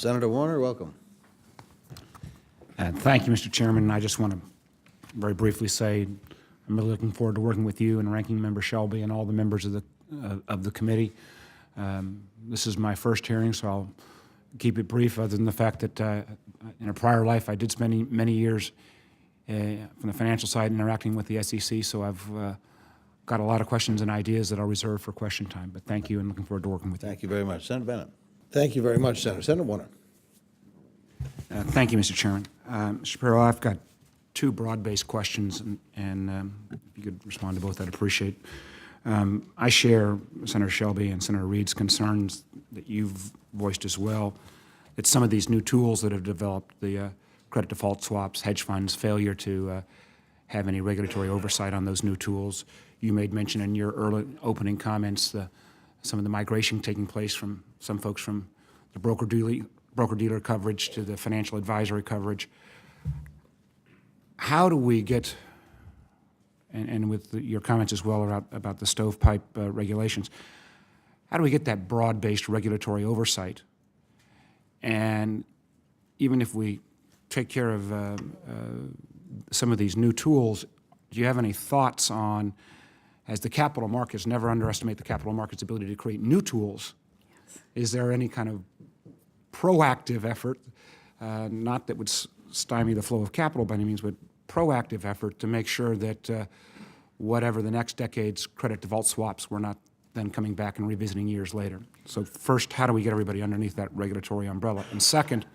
Senator Warner, welcome. Thank you, Mr. Chairman. I just want to very briefly say I'm really looking forward to working with you and Ranking Member Shelby and all the members of the committee. This is my first hearing, so I'll keep it brief, other than the fact that in a prior life I did spend many years from the financial side interacting with the S.E.C, so I've got a lot of questions and ideas that I'll reserve for question time. But thank you, and looking forward to working with you. Thank you very much. Senator Bennett. Thank you very much, Senator. Senator Warner. Thank you, Mr. Chairman. Schapiro, I've got two broad-based questions, and if you could respond to both, I'd appreciate. I share Senator Shelby and Senator Reed's concerns that you've voiced as well, that some of these new tools that have developed, the credit default swaps, hedge funds, failure to have any regulatory oversight on those new tools. You made mention in your early opening comments some of the migration taking place from some folks from the broker-dealer coverage to the financial advisory coverage. How do we get, and with your comments as well about the stovepipe regulations, how do we get that broad-based regulatory oversight? And even if we take care of some of these new tools, do you have any thoughts on, as the capital markets, never underestimate the capital markets' ability to create new tools, is there any kind of proactive effort, not that would stymie the flow of capital by any means, but proactive effort to make sure that whatever the next decade's credit default swaps, we're not then coming back and revisiting years later? So first, how do we get everybody underneath that regulatory umbrella? And second,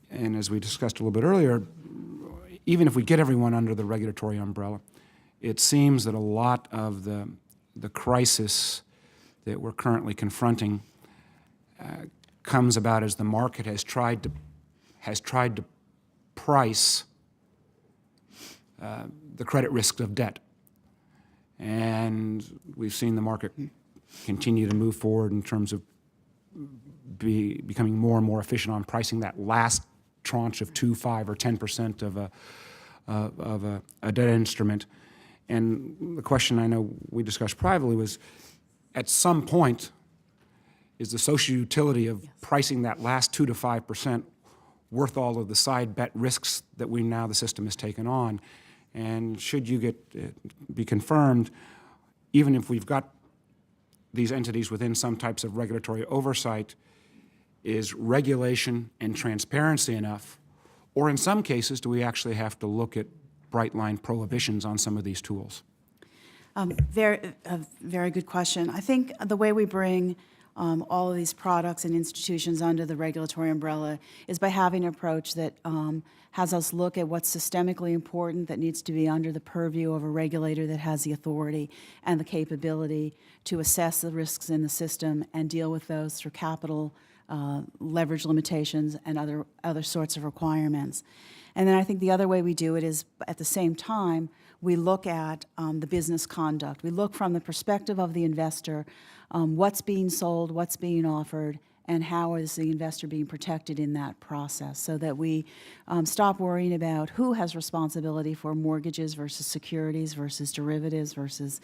and as we discussed a little bit earlier, even if we get everyone under the regulatory umbrella, it seems that a lot of the crisis that we're currently confronting comes about as the market has tried to price the credit risk of debt. And we've seen the market continue to move forward in terms of becoming more and more efficient on pricing that last tranche of 2, 5, or 10% of a debt instrument. And the question I know we discussed privately was, at some point, is the social utility of pricing that last 2 to 5% worth all of the side bet risks that the system has taken on? And should you be confirmed, even if we've got these entities within some types of regulatory oversight, is regulation and transparency enough? Or in some cases, do we actually have to look at bright line prohibitions on some of these tools? Very good question. I think the way we bring all of these products and institutions under the regulatory umbrella is by having an approach that has us look at what's systemically important that needs to be under the purview of a regulator that has the authority and the capability to assess the risks in the system and deal with those through capital, leverage limitations, and other sorts of requirements. And then I think the other way we do it is, at the same time, we look at the business conduct. We look from the perspective of the investor, what's being sold, what's being offered, and how is the investor being protected in that process, so that we stop worrying about who has responsibility for mortgages versus securities versus derivatives versus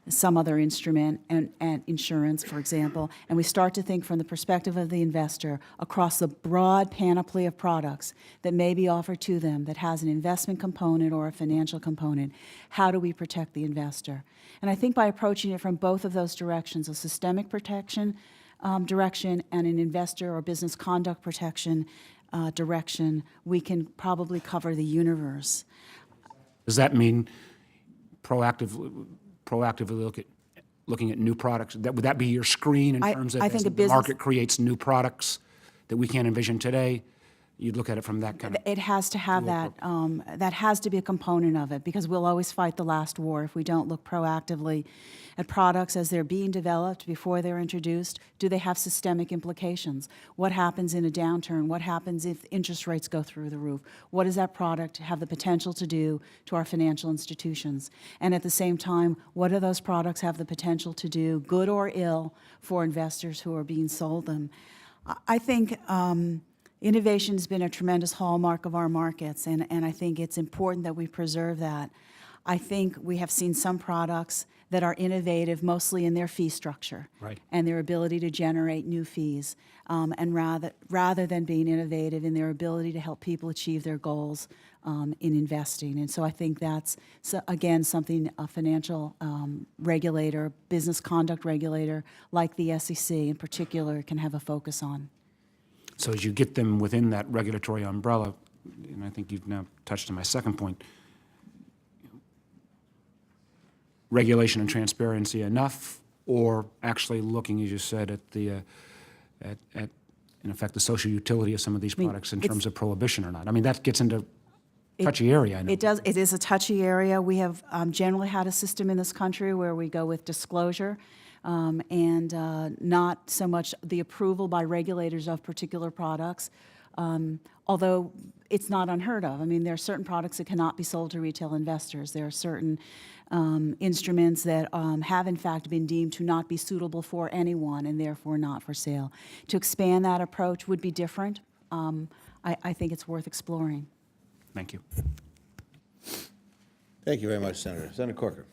some other instrument, and insurance, for example, and we start to think from the perspective of the investor across the broad panoply of products that may be offered to them that has an investment component or a financial component. How do we protect the investor? And I think by approaching it from both of those directions, a systemic protection direction and an investor or business conduct protection direction, we can probably cover the universe. Does that mean proactively looking at new products? Would that be your screen in terms of I think as the market creates new products that we can't envision today? You'd look at it from that kind of... It has to have that. That has to be a component of it, because we'll always fight the last war if we don't look proactively at products as they're being developed before they're introduced. Do they have systemic implications? What happens in a downturn? What happens if interest rates go through the roof? What does that product have the potential to do to our financial institutions? And at the same time, what do those products have the potential to do, good or ill, for investors who are being sold them? I think innovation has been a tremendous hallmark of our markets, and I think it's important that we preserve that. I think we have seen some products that are innovative mostly in their fee structure. Right. And their ability to generate new fees, and rather than being innovative in their ability to help people achieve their goals in investing. And so I think that's, again, something a financial regulator, business conduct regulator, like the S.E.C. in particular, can have a focus on. So as you get them within that regulatory umbrella, and I think you've now touched on my second point, regulation and transparency enough, or actually looking, as you said, at the, in effect, the social utility of some of these products in terms of prohibition or not? I mean, that gets into touchy area, I know. It does. It is a touchy area. We have generally had a system in this country where we go with disclosure and not so much the approval by regulators of particular products, although it's not unheard of. I mean, there are certain products that cannot be sold to retail investors. There are certain instruments that have, in fact, been deemed to not be suitable for anyone and therefore not for sale. To expand that approach would be different. I think it's worth exploring. Thank you. Thank you very much, Senator. Senator Corker.